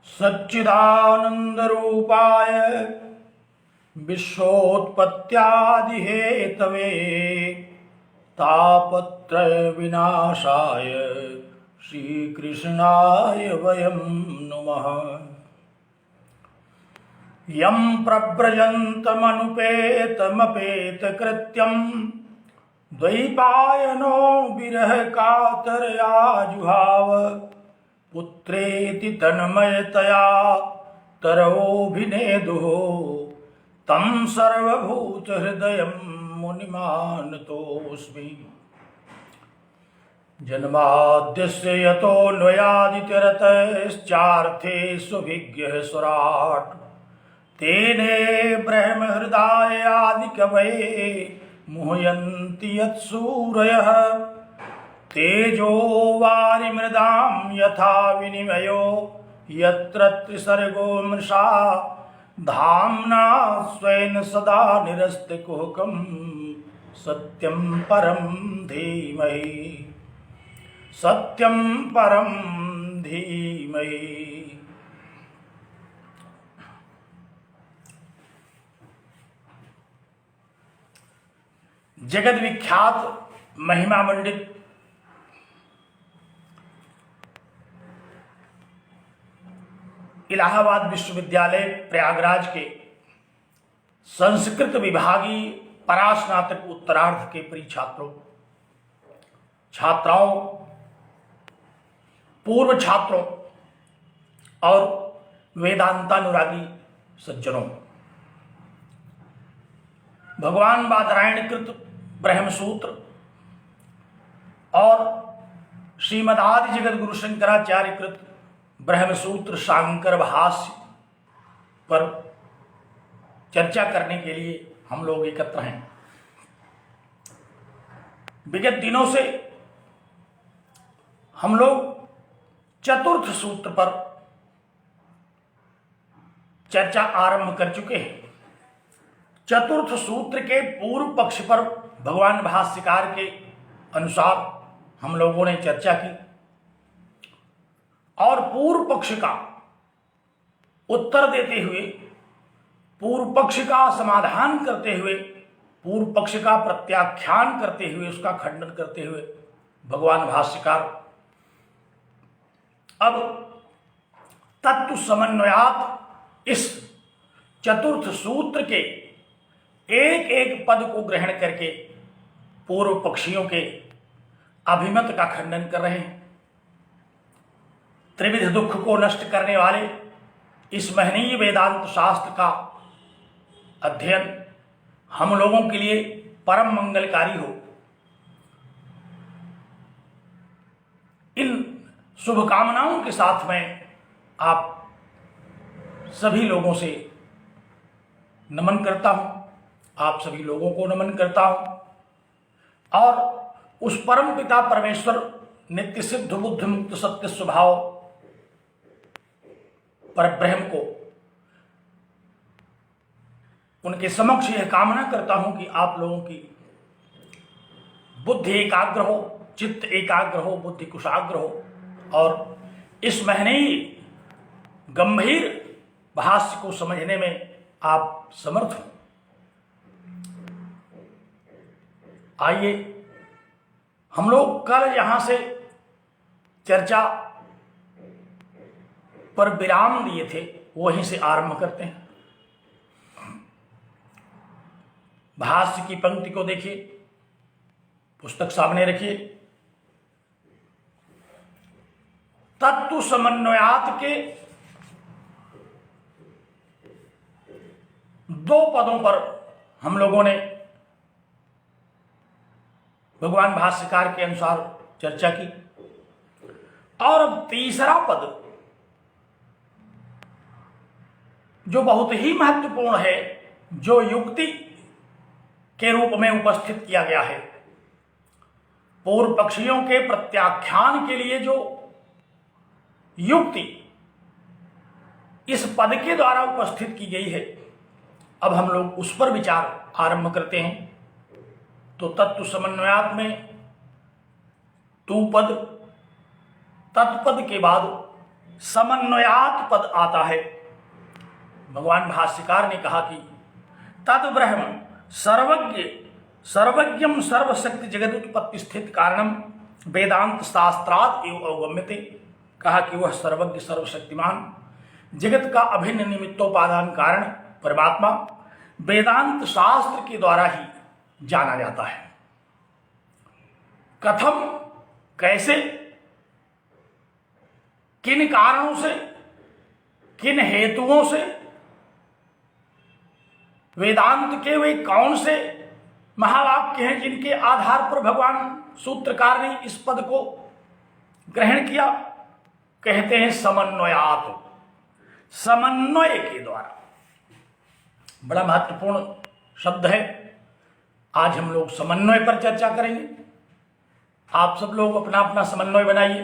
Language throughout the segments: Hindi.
सच्चिदानंदरूपाय विश्वोत्पत्त्यादिहेतवे तापत्रय विनाशाय श्रीकृष्णाय वयं नुमः। यं प्रव्रजन्तमनुपेतमपेतकृत्यं द्वैपायनो विरह कातरया जुहाव पुत्रेति तन्मयतया तरवोऽभिनेदुः तं सर्वभूतहृदयं मुनिमानतोऽस्मि। जन्माद्यस्य यतोऽन्वयादितरतश्चार्थेष्वभिज्ञः स्वराट् तेने ब्रह्महृदायादिकवये मुह्यन्ति यत्सूरयः तेजो वारिमृदां यथा विनिमयो यत्र त्रिसर्गो मृषा धाम्ना स्वेन सदा निरस्तकुहकं सत्यं परं धीमहि सत्यं परं धीमहि। जगत विख्यात महिमा मंडित इलाहाबाद विश्वविद्यालय प्रयागराज के संस्कृत विभागीय परास्नातक उत्तरार्ध के प्रिय छात्रों छात्राओं पूर्व छात्रों और वेदांतानुरागी सज्जनों, भगवान बादरायणकृत ब्रह्मसूत्र और श्रीमदादि जगत गुरु शंकराचार्य कृत ब्रह्मसूत्र शांकर भाष्य पर चर्चा करने के लिए हम लोग एकत्र हैं। विगत दिनों से हम लोग चतुर्थ सूत्र पर चर्चा आरंभ कर चुके हैं। चतुर्थ सूत्र के पूर्व पक्ष पर भगवान भाष्यकार के अनुसार हम लोगों ने चर्चा की और पूर्व पक्ष का उत्तर देते हुए, पूर्व पक्ष का समाधान करते हुए, पूर्व पक्ष का प्रत्याख्यान करते हुए, उसका खंडन करते हुए भगवान भाष्यकार अब तत्व समन्वयात इस चतुर्थ सूत्र के एक एक पद को ग्रहण करके पूर्व पक्षियों के अभिमत का खंडन कर रहे हैं। त्रिविध दुख को नष्ट करने वाले इस महनीय वेदांत शास्त्र का अध्ययन हम लोगों के लिए परम मंगलकारी हो। इन शुभकामनाओं के साथ मैं आप सभी लोगों से नमन करता हूं, आप सभी लोगों को नमन करता हूं और उस परम पिता परमेश्वर नित्य सिद्ध बुद्ध मुक्त सत्य स्वभाव पर ब्रह्म को उनके समक्ष यह कामना करता हूं कि आप लोगों की बुद्धि एकाग्र हो, चित्त एकाग्र हो, बुद्धि कुशाग्र हो और इस महनीय गंभीर भाष्य को समझने में आप समर्थ हो। आइए हम लोग कल यहां से चर्चा पर विराम दिए थे, वहीं से आरंभ करते हैं। भाष्य की पंक्ति को देखिए, पुस्तक सामने रखिए। तत्व समन्वयात के दो पदों पर हम लोगों ने भगवान भाष्यकार के अनुसार चर्चा की और अब तीसरा पद जो बहुत ही महत्वपूर्ण है, जो युक्ति के रूप में उपस्थित किया गया है, पूर्व पक्षियों के प्रत्याख्यान के लिए जो युक्ति इस पद के द्वारा उपस्थित की गई है, अब हम लोग उस पर विचार आरंभ करते हैं। तो तत्व समन्वयात में तू पद, तत्पद के बाद समन्वयात पद आता है। भगवान भाष्यकार ने कहा कि तद ब्रह्म सर्वज्ञ सर्वज्ञम सर्वशक्ति जगत उत्पत्ति स्थित कारणम वेदांत शास्त्रात् एवं अवगम्यते। कहा कि वह सर्वज्ञ सर्वशक्तिमान जगत का अभिन्न निमित्तोपादान कारण परमात्मा वेदांत शास्त्र के द्वारा ही जाना जाता है। कथम, कैसे, किन कारणों से, किन हेतुओं से, वेदांत के वे कौन से महावाक्य हैं जिनके आधार पर भगवान सूत्रकार ने इस पद को ग्रहण किया? कहते हैं समन्वयात, समन्वय के द्वारा। बड़ा महत्वपूर्ण शब्द है। आज हम लोग समन्वय पर चर्चा करेंगे। आप सब लोग अपना अपना समन्वय बनाइए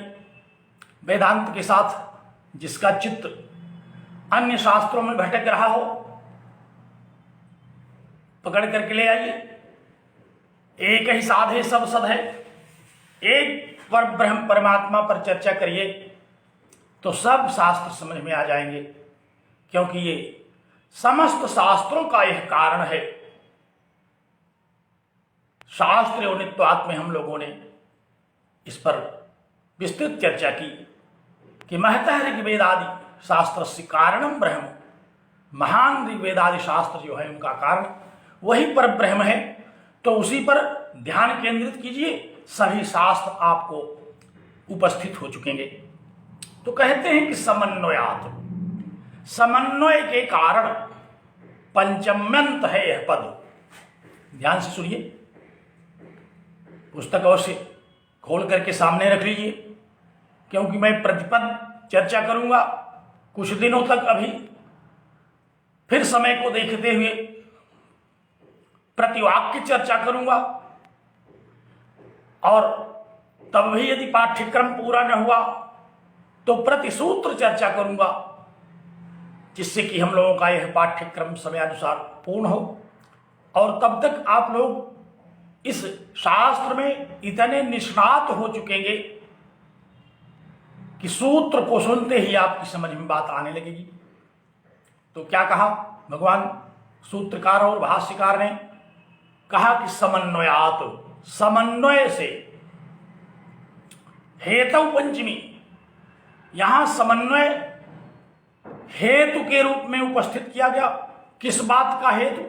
वेदांत के साथ। जिसका चित्त अन्य शास्त्रों में भटक रहा हो, पकड़ करके ले आइए। एक ही साधे सब सद है। एक पर ब्रह्म परमात्मा पर चर्चा करिए तो सब शास्त्र समझ में आ जाएंगे, क्योंकि ये समस्त शास्त्रों का यह कारण है। शास्त्र योनित्वात् में हम लोगों ने इस पर विस्तृत चर्चा की कि महतः ऋग्वेदादि शास्त्र से कारणम ब्रह्म, महान ऋग्वेदादि शास्त्र जो है उनका कारण वही पर ब्रह्म है। तो उसी पर ध्यान केंद्रित कीजिए, सभी शास्त्र आपको उपस्थित हो चुकेंगे। तो कहते हैं कि समन्वयात, समन्वय के कारण पंचम्यंत है यह पद। ध्यान से सुनिए, पुस्तक अवश्य खोल करके सामने रख लीजिए, क्योंकि मैं प्रतिपद चर्चा करूंगा कुछ दिनों तक। अभी फिर समय को देखते हुए प्रतिवाक्य चर्चा करूंगा, और तब भी यदि पाठ्यक्रम पूरा न हुआ तो प्रतिसूत्र चर्चा करूंगा, जिससे कि हम लोगों का यह पाठ्यक्रम समयानुसार पूर्ण हो। और तब तक आप लोग इस शास्त्र में इतने निष्णात हो चुकेंगे कि सूत्र को सुनते ही आपकी समझ में बात आने लगेगी। तो क्या कहा भगवान सूत्रकार और भाष्यकार ने? कहा कि समन्वयात, समन्वय से। हेतु पंचमी, यहां समन्वय हेतु के रूप में उपस्थित किया गया। किस बात का हेतु?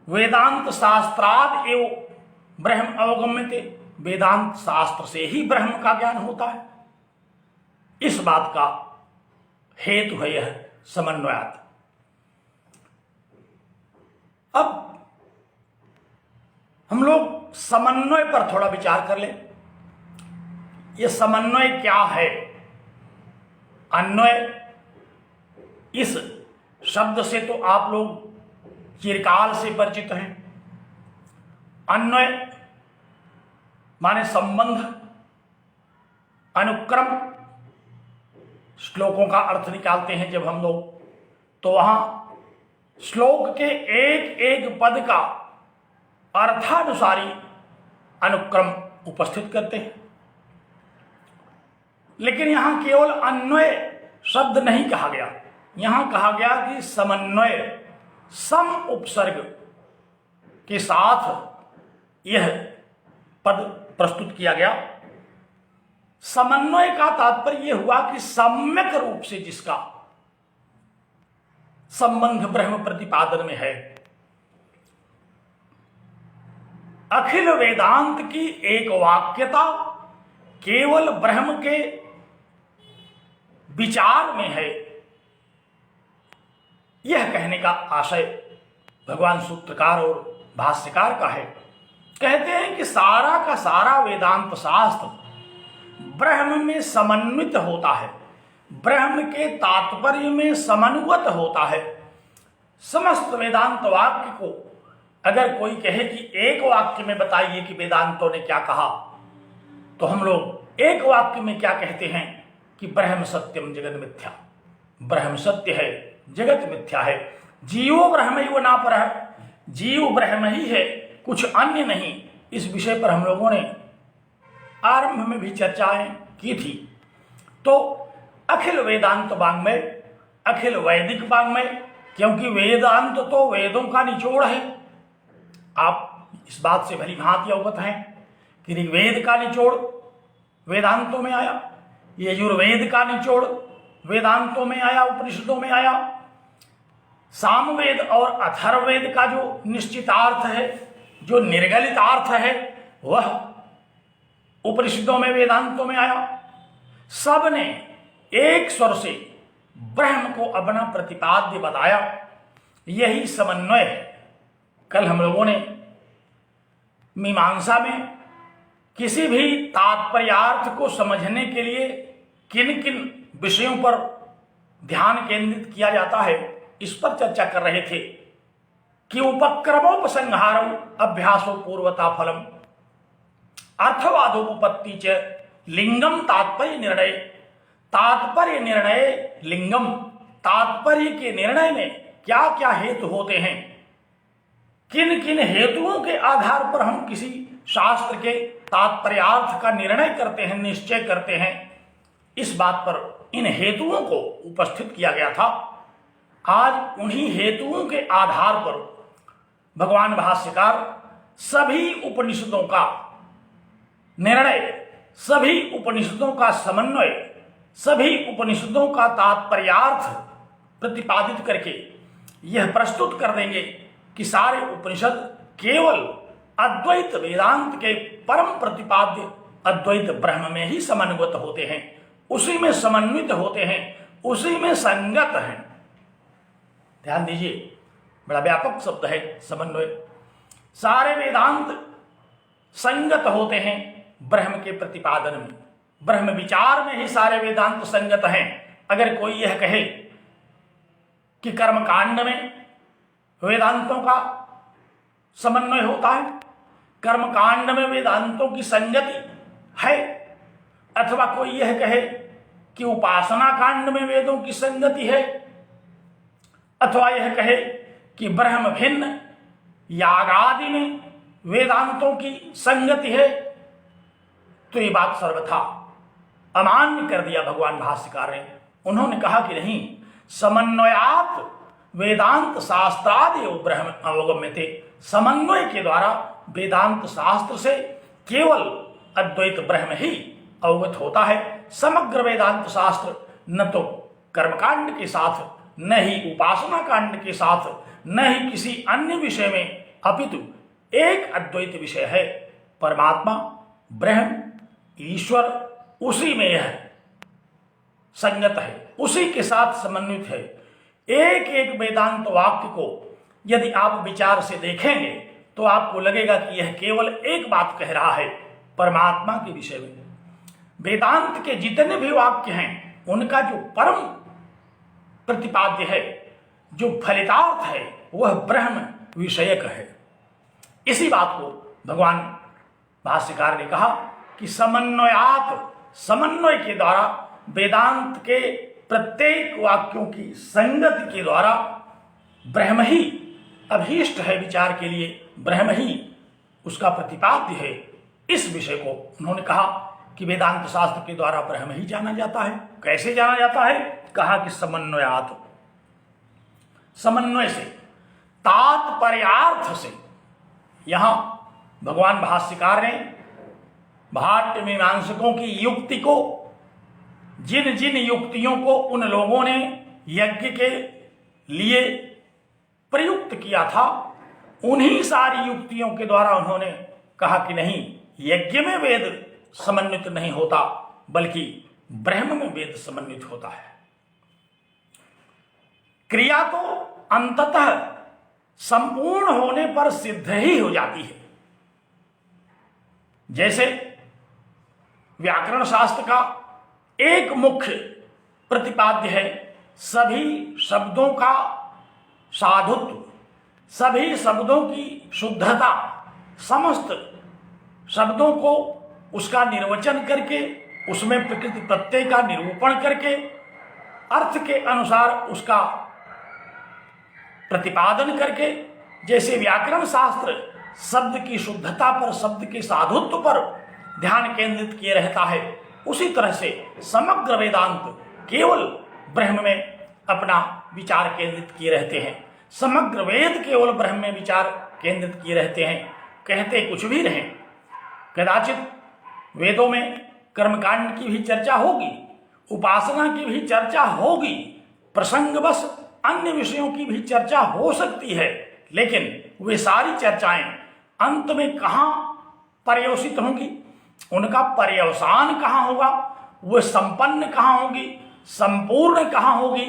वेदांत शास्त्राद एवं ब्रह्म अवगम्यते, वेदांत शास्त्र से ही ब्रह्म का ज्ञान होता है। इस बात का हेतु है यह समन्वयात। अब हम लोग समन्वय पर थोड़ा विचार कर लें। यह समन्वय क्या है? अन्वय, इस शब्द से तो आप लोग चिरकाल से परिचित हैं। अन्वय माने संबंध, अनुक्रम। श्लोकों का अर्थ निकालते हैं जब हम लोग, तो वहां श्लोक के एक एक पद का अर्थानुसारी अनुक्रम उपस्थित करते हैं। लेकिन यहां केवल अन्वय शब्द नहीं कहा गया, यहां कहा गया कि समन्वय, सम उपसर्ग के साथ यह पद प्रस्तुत किया गया। समन्वय का तात्पर्य यह हुआ कि सम्यक रूप से जिसका संबंध ब्रह्म प्रतिपादन में है। अखिल वेदांत की एक वाक्यता केवल ब्रह्म के विचार में है, यह कहने का आशय भगवान सूत्रकार और भाष्यकार का है। कहते हैं कि सारा का सारा वेदांत शास्त्र ब्रह्म में समन्वित होता है, ब्रह्म के तात्पर्य में समन्वत होता है। समस्त वेदांत वाक्य को अगर कोई कहे कि एक वाक्य में बताइए कि वेदांतों ने क्या कहा, तो हम लोग एक वाक्य में क्या कहते हैं कि ब्रह्म सत्यम जगत मिथ्या। ब्रह्म सत्य है, जगत मिथ्या है। जीवो ब्रह्मैव नापरः, जीव ब्रह्म ही है, कुछ अन्य नहीं। इस विषय पर हम लोगों ने आरंभ में भी चर्चाएं की थी। तो अखिल वेदांत वाङ्मय, अखिल वैदिक वाङ्मय, क्योंकि वेदांत तो वेदों का निचोड़ है। आप इस बात से भली भांति अवगत हैं कि ऋग्वेद का निचोड़ वेदांतों में आया, यजुर्वेद का निचोड़ वेदांतों में आया, उपनिषदों में आया, सामवेद और अथर्ववेद का जो निश्चितार्थ है, जो निर्गलित अर्थ है, वह उपनिषदों में वेदांतों में आया। सब ने एक स्वर से ब्रह्म को अपना प्रतिपाद्य बताया। यही समन्वय है। कल हम लोगों ने मीमांसा में किसी भी तात्पर्यार्थ को समझने के लिए किन किन विषयों पर ध्यान केंद्रित किया जाता है, इस पर चर्चा कर रहे थे कि उपक्रमोपसंहारम अभ्यासो पूर्वता फलम अर्थवादोपपत्ति च लिंगम तात्पर्य निर्णय। तात्पर्य निर्णय लिंगम, तात्पर्य के निर्णय में क्या क्या हेतु होते हैं, किन किन हेतुओं के आधार पर हम किसी शास्त्र के तात्पर्यार्थ का निर्णय करते हैं, निश्चय करते हैं, इस बात पर इन हेतुओं को उपस्थित किया गया था। आज उन्हीं हेतुओं के आधार पर भगवान भाष्यकार सभी उपनिषदों का निर्णय, सभी उपनिषदों का समन्वय, सभी उपनिषदों का तात्पर्यार्थ प्रतिपादित करके यह प्रस्तुत कर देंगे कि सारे उपनिषद केवल अद्वैत वेदांत के परम प्रतिपाद्य अद्वैत ब्रह्म में ही समन्वित होते हैं, उसी में समन्वित होते हैं, उसी में संगत हैं। ध्यान दीजिए, बड़ा व्यापक शब्द है समन्वय। सारे वेदांत संगत होते हैं ब्रह्म के प्रतिपादन में, ब्रह्म विचार में ही सारे वेदांत संगत हैं। अगर कोई यह कहे कि कर्मकांड में वेदांतों का समन्वय होता है, कर्मकांड में वेदांतों की संगति है, अथवा कोई यह कहे कि उपासना कांड में वेदों की संगति है, अथवा यह कहे कि ब्रह्म भिन्न याग आदि में वेदांतों की संगति है, तो ये बात सर्वथा अमान्य कर दिया भगवान भाष्यकार ने। उन्होंने कहा कि नहीं, समन्वयात् वेदांत शास्त्रादि ब्रह्म अवगम्यते। समन्वय के द्वारा वेदांत शास्त्र से केवल अद्वैत ब्रह्म ही अवगत होता है। समग्र वेदांत शास्त्र न तो कर्मकांड के साथ, न ही उपासना कांड के साथ, न ही किसी अन्य विषय में, अपितु एक अद्वैत विषय है, परमात्मा ब्रह्म ईश्वर, उसी में यह संगत है, उसी के साथ समन्वित है। एक एक वेदांत वाक्य को यदि आप विचार से देखेंगे तो आपको लगेगा कि यह केवल एक बात कह रहा है, परमात्मा के विषय में। वेदांत के जितने भी वाक्य हैं, उनका जो परम प्रतिपाद्य है, जो फलितार्थ है, वह ब्रह्म विषयक है। इसी बात को भगवान भाष्यकार ने कहा कि समन्वयात्, समन्वय के द्वारा वेदांत के प्रत्येक वाक्यों की संगति के द्वारा ब्रह्म ही अभीष्ट है विचार के लिए, ब्रह्म ही उसका प्रतिपाद्य है। इस विषय को उन्होंने कहा कि वेदांत शास्त्र के द्वारा ब्रह्म ही जाना जाता है। कैसे जाना जाता है? कहा कि समन्वयात्, समन्वय से, तात्पर्यार्थ से। यहां भगवान भाष्यकार ने भाट्य मीमांसकों की युक्ति को, जिन जिन युक्तियों को उन लोगों ने यज्ञ के लिए प्रयुक्त किया था, उन्हीं सारी युक्तियों के द्वारा उन्होंने कहा कि नहीं, यज्ञ में वेद समन्वित नहीं होता, बल्कि ब्रह्म में वेद समन्वित होता है। क्रिया तो अंततः संपूर्ण होने पर सिद्ध ही हो जाती है। जैसे व्याकरण शास्त्र का एक मुख्य प्रतिपाद्य है सभी शब्दों का साधुत्व, सभी शब्दों की शुद्धता, समस्त शब्दों को उसका निर्वचन करके, उसमें प्रकृति प्रत्यय का निरूपण करके, अर्थ के अनुसार उसका प्रतिपादन करके, जैसे व्याकरण शास्त्र शब्द की शुद्धता पर, शब्द के साधुत्व पर ध्यान केंद्रित किए रहता है, उसी तरह से समग्र वेदांत केवल ब्रह्म में अपना विचार केंद्रित किए रहते हैं, समग्र वेद केवल ब्रह्म में विचार केंद्रित किए रहते हैं, कहते कुछ भी रहें। कदाचित वेदों में कर्मकांड की भी चर्चा होगी, उपासना की भी चर्चा होगी, प्रसंगवश अन्य विषयों की भी चर्चा हो सकती है, लेकिन वे सारी चर्चाएं अंत में कहाँ पर्यवसित होंगी, उनका पर्यवसान कहाँ होगा, वे संपन्न कहाँ होगी, संपूर्ण कहाँ होगी,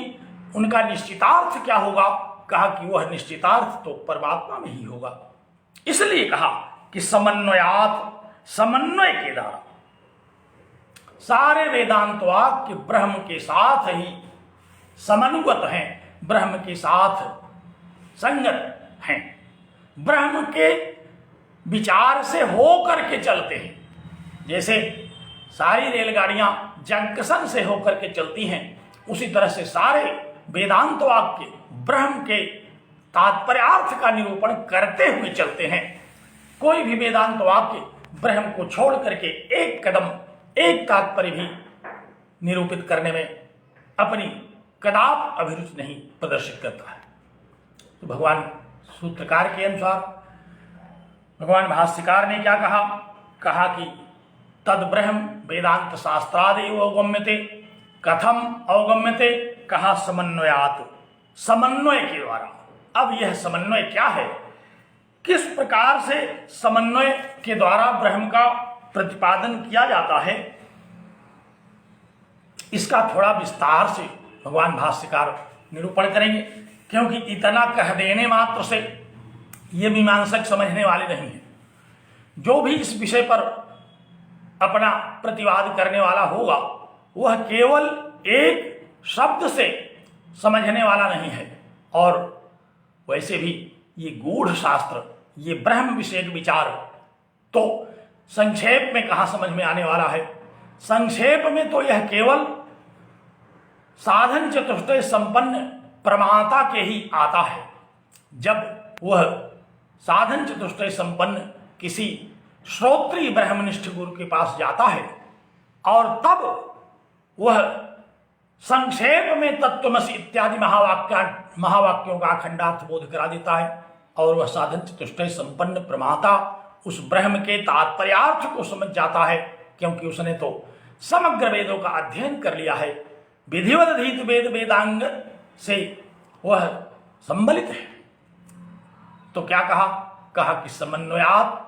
उनका निश्चितार्थ क्या होगा। कहा कि वह निश्चितार्थ तो परमात्मा में ही होगा। इसलिए कहा कि समन्वयात, समन्वय के द्वारा सारे वेदांत वाक्य ब्रह्म के साथ ही समन्वत हैं, ब्रह्म के साथ संगत हैं, ब्रह्म के विचार से होकर के चलते हैं। जैसे सारी रेलगाड़ियां जंक्शन से होकर के चलती हैं, उसी तरह से सारे वेदांत वाक्य ब्रह्म के तात्पर्यार्थ का निरूपण करते हुए चलते हैं। कोई भी वेदांत वाक्य ब्रह्म को छोड़ करके एक कदम, एक तात्पर्य भी निरूपित करने में अपनी कदाप अभिरुचि नहीं प्रदर्शित करता है। तो भगवान सूत्रकार के अनुसार भगवान भाष्यकार ने क्या कहा, कहा कि तद ब्रह्म वेदांत शास्त्रादेव अवगम्यते, कथम अवगम्यते, कहा समन्वयात, समन्वय के द्वारा। अब यह समन्वय क्या है, किस प्रकार से समन्वय के द्वारा ब्रह्म का प्रतिपादन किया जाता है, इसका थोड़ा विस्तार से भगवान भाष्यकार निरूपण करेंगे, क्योंकि इतना कह देने मात्र से ये मीमांसक समझने वाले नहीं हैं। जो भी इस विषय पर अपना प्रतिवाद करने वाला होगा वह केवल एक शब्द से समझने वाला नहीं है। और वैसे भी ये गूढ़ शास्त्र, ये ब्रह्म विषयक विचार तो संक्षेप में कहाँ समझ में आने वाला है। संक्षेप में तो यह केवल साधन चतुष्टय संपन्न प्रमाता के ही आता है। जब वह साधन चतुष्टय संपन्न किसी श्रोत्रीय ब्रह्मनिष्ठ गुरु के पास जाता है और तब वह संक्षेप में तत्त्वमसि इत्यादि महावाक्यों का अखंडार्थ बोध करा देता है, और वह साधन चतुष्टय संपन्न प्रमाता उस ब्रह्म के तात्पर्यार्थ को समझ जाता है, क्योंकि उसने तो समग्र वेदों का अध्ययन कर लिया है, विधिवत अधीत वेद वेदांग से वह संबलित है। तो क्या कहा, कहा कि समन्वयात,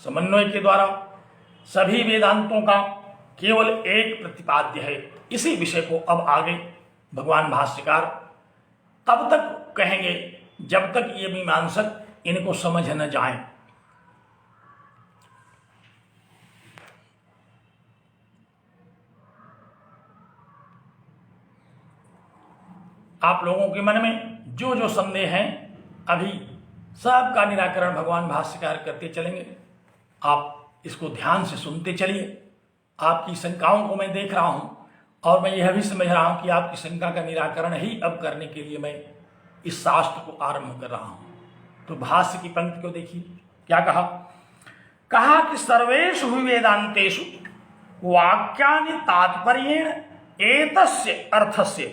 समन्वय के द्वारा सभी वेदांतों का केवल एक प्रतिपाद्य है। इसी विषय को अब आगे भगवान भाष्यकार तब तक कहेंगे जब तक ये मीमांसक इनको समझ न जाएं। आप लोगों के मन में जो जो संदेह हैं अभी सबका निराकरण भगवान भाष्यकार करते चलेंगे। आप इसको ध्यान से सुनते चलिए। आपकी शंकाओं को मैं देख रहा हूं और मैं यह भी समझ रहा हूं कि आपकी शंका का निराकरण ही अब करने के लिए मैं इस शास्त्र को आरंभ कर रहा हूं। तो भाष्य की पंक्ति को देखिए, क्या कहा, कहा कि सर्वेषु वेदांतेषु वाक्यानि तात्पर्येण एतस्य अर्थस्य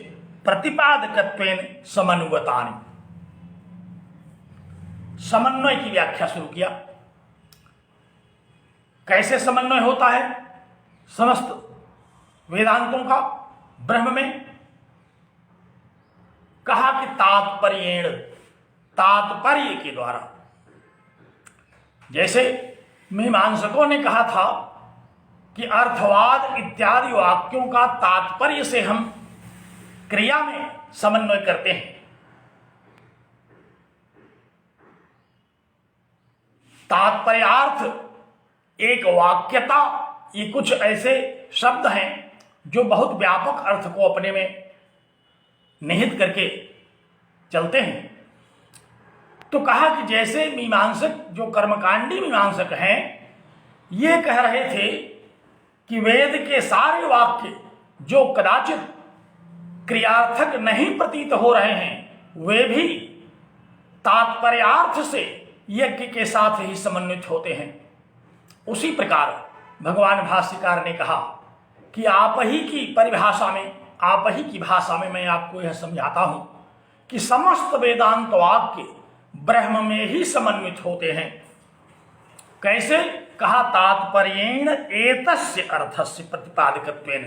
प्रतिपादकत्वेन समन्वतानि। समन्वय की व्याख्या शुरू किया। कैसे समन्वय होता है समस्त वेदांतों का ब्रह्म में। कहा कि तात्पर्येण, तात्पर्य के द्वारा। जैसे मीमांसकों ने कहा था कि अर्थवाद इत्यादि वाक्यों का तात्पर्य से हम क्रिया में समन्वय करते हैं। तात्पर्यार्थ, एक वाक्यता, ये कुछ ऐसे शब्द हैं जो बहुत व्यापक अर्थ को अपने में निहित करके चलते हैं। तो कहा कि जैसे मीमांसक, जो कर्मकांडी मीमांसक हैं, ये कह रहे थे कि वेद के सारे वाक्य जो कदाचित क्रियार्थक नहीं प्रतीत हो रहे हैं, वे भी तात्पर्यार्थ से यज्ञ के साथ ही समन्वित होते हैं। उसी प्रकार भगवान भाष्यकार ने कहा कि आप ही की परिभाषा में, आप ही की भाषा में मैं आपको यह समझाता हूं कि समस्त वेदांत वाक्य ब्रह्म में ही समन्वित होते हैं। कैसे? कहा तात्पर्येण एतस्य अर्थस्य प्रतिपादकत्वेन,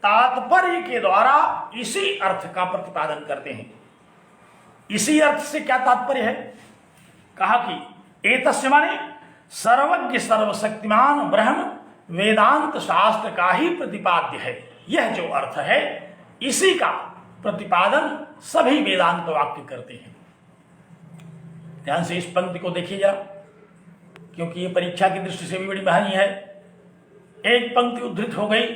तात्पर्य के द्वारा इसी अर्थ का प्रतिपादन करते हैं। इसी अर्थ से क्या तात्पर्य है? कहा कि एतस्य माने सर्वज्ञ सर्वशक्तिमान ब्रह्म वेदांत शास्त्र का ही प्रतिपाद्य है। यह जो अर्थ है इसी का प्रतिपादन सभी वेदांत वाक्य करते हैं। ध्यान से इस पंक्ति को देखिए जरा, क्योंकि ये परीक्षा की दृष्टि से भी बड़ी महत्वपूर्ण है। एक पंक्ति उद्धृत हो गई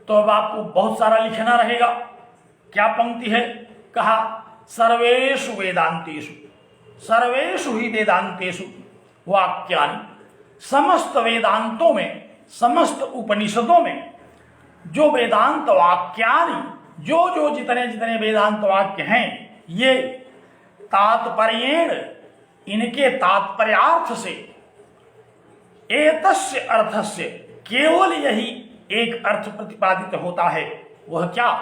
तो अब आपको बहुत सारा लिखना रहेगा। क्या पंक्ति है? कहा सर्वेषु वेदांतेषु, सर्वेषु ही वेदांतेषु वाक्यानि, समस्त वेदांतों में, समस्त उपनिषदों में जो वेदांत वाक्यानि, जो जितने जितने वेदांत वाक्य हैं, ये तात्पर्येण, इनके तात्पर्यार्थ से, एतस्य अर्थस्य, केवल यही एक अर्थ प्रतिपादित होता है। वह क्या?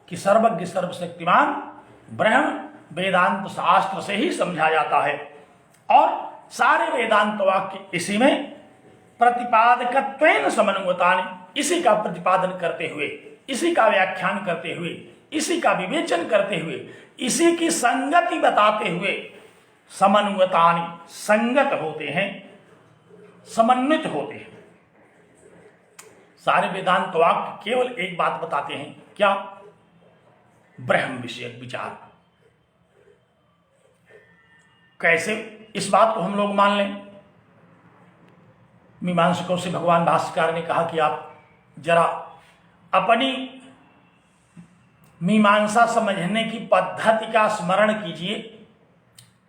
कि सर्वज्ञ सर्वशक्तिमान ब्रह्म वेदांत शास्त्र से ही समझा जाता है और सारे वेदांत वाक्य इसी में प्रतिपादकत्वेन समन्वितानि, इसी का प्रतिपादन करते हुए, इसी का व्याख्यान करते हुए, इसी का विवेचन करते हुए, इसी की संगति बताते हुए समन्वितानि, संगत होते हैं, समन्वित होते हैं। सारे वेदांत वाक्य केवल एक बात बताते हैं, क्या? ब्रह्म विषयक विचार। कैसे इस बात को हम लोग मान लें? मीमांसकों से भगवान भाष्यकार ने कहा कि आप जरा अपनी मीमांसा समझने की पद्धति का स्मरण कीजिए,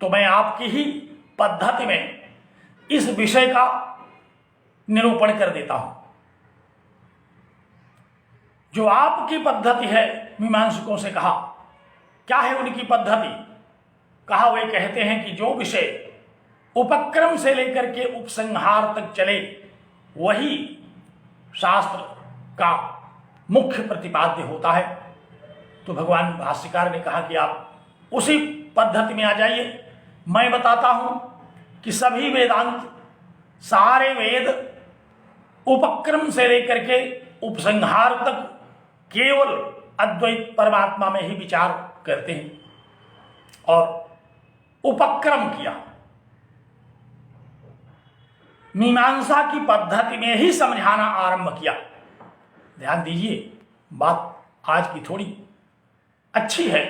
तो मैं आपकी ही पद्धति में इस विषय का निरूपण कर देता हूं। जो आपकी पद्धति है, मीमांसकों से कहा, क्या है उनकी पद्धति? कहा वे कहते हैं कि जो विषय उपक्रम से लेकर के उपसंहार तक चले वही शास्त्र का मुख्य प्रतिपाद्य होता है। तो भगवान भाष्यकार ने कहा कि आप उसी पद्धति में आ जाइए। मैं बताता हूं कि सभी वेदांत, सारे वेद उपक्रम से लेकर के उपसंहार तक केवल अद्वैत परमात्मा में ही विचार करते हैं और उपक्रम किया, मीमांसा की पद्धति में ही समझाना आरंभ किया। ध्यान दीजिए, बात आज की थोड़ी अच्छी है,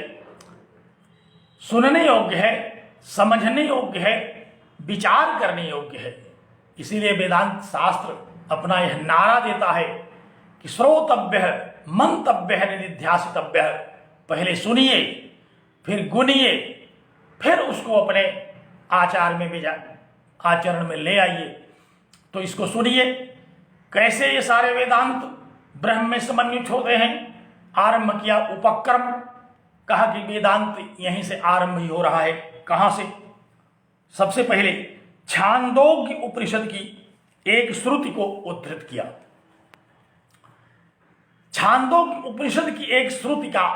सुनने योग्य है, समझने योग्य है, विचार करने योग्य है। इसीलिए वेदांत शास्त्र अपना यह नारा देता है कि श्रोतव्य मंतव्य निधिध्यासितव्य। पहले सुनिए, फिर गुनिए, फिर उसको अपने आचरण में ले आइए। तो इसको सुनिए, कैसे ये सारे वेदांत ब्रह्म में समन्वित होते हैं। आरंभ किया उपक्रम, कहा कि वेदांत यहीं से आरंभ ही हो रहा है। कहां से? सबसे पहले छांदोग्य उपनिषद की एक श्रुति को उद्धृत किया। छांदोग्य उपनिषद की एक श्रुति का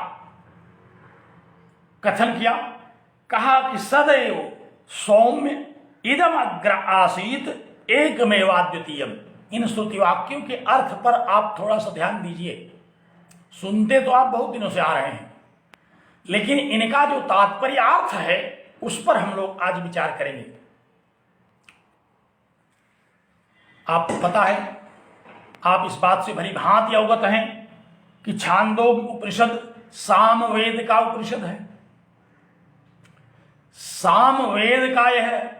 कथन किया। कहा कि सदैव सौम्य इदम अग्र आसीत एकमेवाद्वितीयम। इन श्रुति वाक्यों के अर्थ पर आप थोड़ा सा ध्यान दीजिए। सुनते तो आप बहुत दिनों से आ रहे हैं, लेकिन इनका जो तात्पर्यार्थ है उस पर हम लोग आज विचार करेंगे। आपको पता है, आप इस बात से भली भांति अवगत हैं कि छांदोग्य उपनिषद सामवेद का उपनिषद है। सामवेद का यह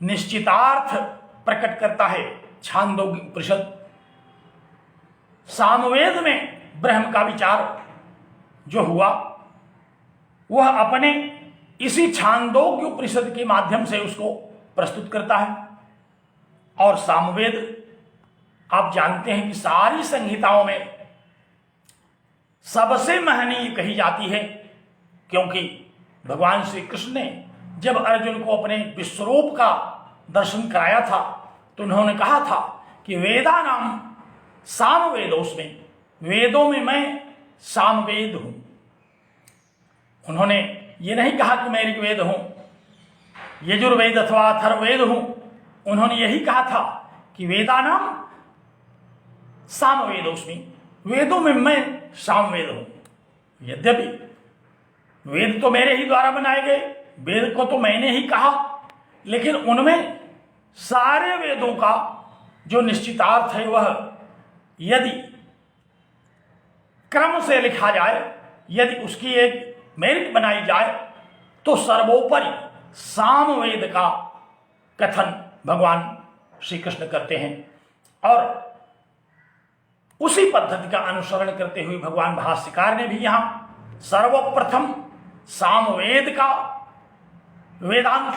निश्चितार्थ प्रकट करता है छांदोग्य उपनिषद। सामवेद में ब्रह्म का विचार जो हुआ वह अपने इसी छांदोग्य उपनिषद के माध्यम से उसको प्रस्तुत करता है। और सामवेद आप जानते हैं कि सारी संहिताओं में सबसे महनीय कही जाती है, क्योंकि भगवान श्री कृष्ण ने जब अर्जुन को अपने विश्वरूप का दर्शन कराया था तो उन्होंने कहा था कि वेदा नाम सामवेदोस्मि, वेदों में मैं सामवेद हूं। उन्होंने ये नहीं कहा कि मैं ऋग्वेद हूं, यजुर्वेद अथवा अथर्ववेद हूं। उन्होंने यही कहा था कि वेदानाम सामवेदोस्मि, वेदों में मैं सामवेद हूं। यद्यपि वेद तो मेरे ही द्वारा बनाए गए, वेद को तो मैंने ही कहा, लेकिन उनमें सारे वेदों का जो निश्चितार्थ है वह यदि क्रम से लिखा जाए, यदि उसकी एक मेरिट बनाई जाए, तो सर्वोपरि सामवेद का कथन भगवान श्री कृष्ण करते हैं। और उसी पद्धति का अनुसरण करते हुए भगवान भाष्यकार ने भी यहां सर्वप्रथम सामवेद का वेदांत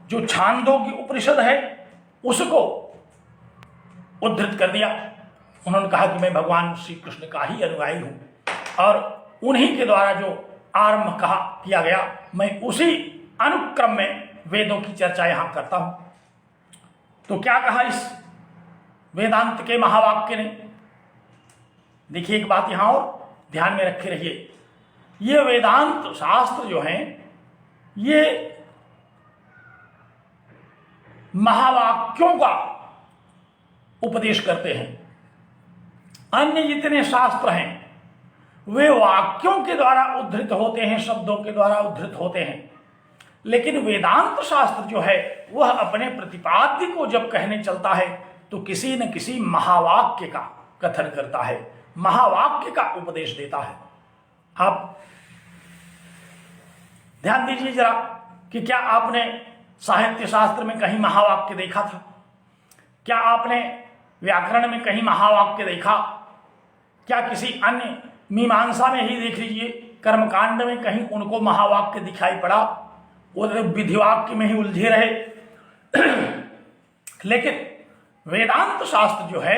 जो छांदोग्य उपनिषद है उसको उद्धृत कर दिया। उन्होंने कहा कि मैं भगवान श्री कृष्ण का ही अनुयायी हूं और उन्हीं के द्वारा जो आरंभ किया गया, मैं उसी अनुक्रम में वेदों की चर्चा यहां करता हूं। तो क्या कहा इस वेदांत के महावाक्य ने? देखिए, एक बात यहां और ध्यान में रखे रहिए, ये वेदांत शास्त्र जो हैं ये महावाक्यों का उपदेश करते हैं। अन्य जितने शास्त्र हैं वे वाक्यों के द्वारा उद्धृत होते हैं, शब्दों के द्वारा उद्धृत होते हैं, लेकिन वेदांत शास्त्र जो है वह अपने प्रतिपाद्य को जब कहने चलता है तो किसी न किसी महावाक्य का कथन करता है, महावाक्य का उपदेश देता है। आप ध्यान दीजिए जरा कि क्या आपने साहित्य शास्त्र में कहीं महावाक्य देखा था? क्या आपने व्याकरण में कहीं महावाक्य देखा? क्या किसी अन्य मीमांसा में ही देख लीजिए, कर्मकांड में कहीं उनको महावाक्य दिखाई पड़ा? वो विधिवाक्य में ही उलझे रहे। लेकिन वेदांत शास्त्र जो है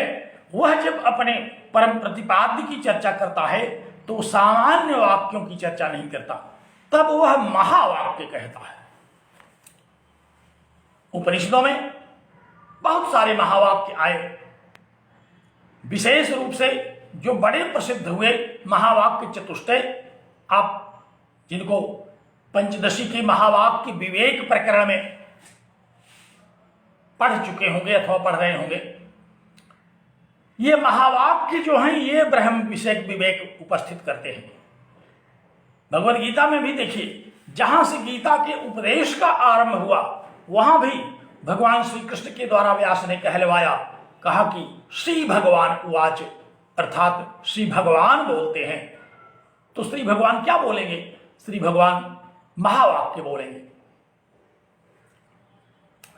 वह जब अपने परम प्रतिपाद्य की चर्चा करता है तो सामान्य वाक्यों की चर्चा नहीं करता, तब वह महावाक्य कहता है। उपनिषदों में बहुत सारे महावाक्य आए, विशेष रूप से जो बड़े प्रसिद्ध हुए महावाक्य चतुष्टय, आप जिनको पंचदशी के महावाक्य विवेक प्रकरण में पढ़ चुके होंगे अथवा पढ़ रहे होंगे, ये महावाक्य जो हैं ये ब्रह्म विषयक विवेक उपस्थित करते हैं। भगवद गीता में भी देखिए, जहां से गीता के उपदेश का आरंभ हुआ वहां भी भगवान श्री कृष्ण के द्वारा व्यास ने कहलवाया, कहा कि श्री भगवान उवाच, अर्थात श्री भगवान बोलते हैं। तो श्री भगवान क्या बोलेंगे? श्री भगवान महावाक्य बोलेंगे।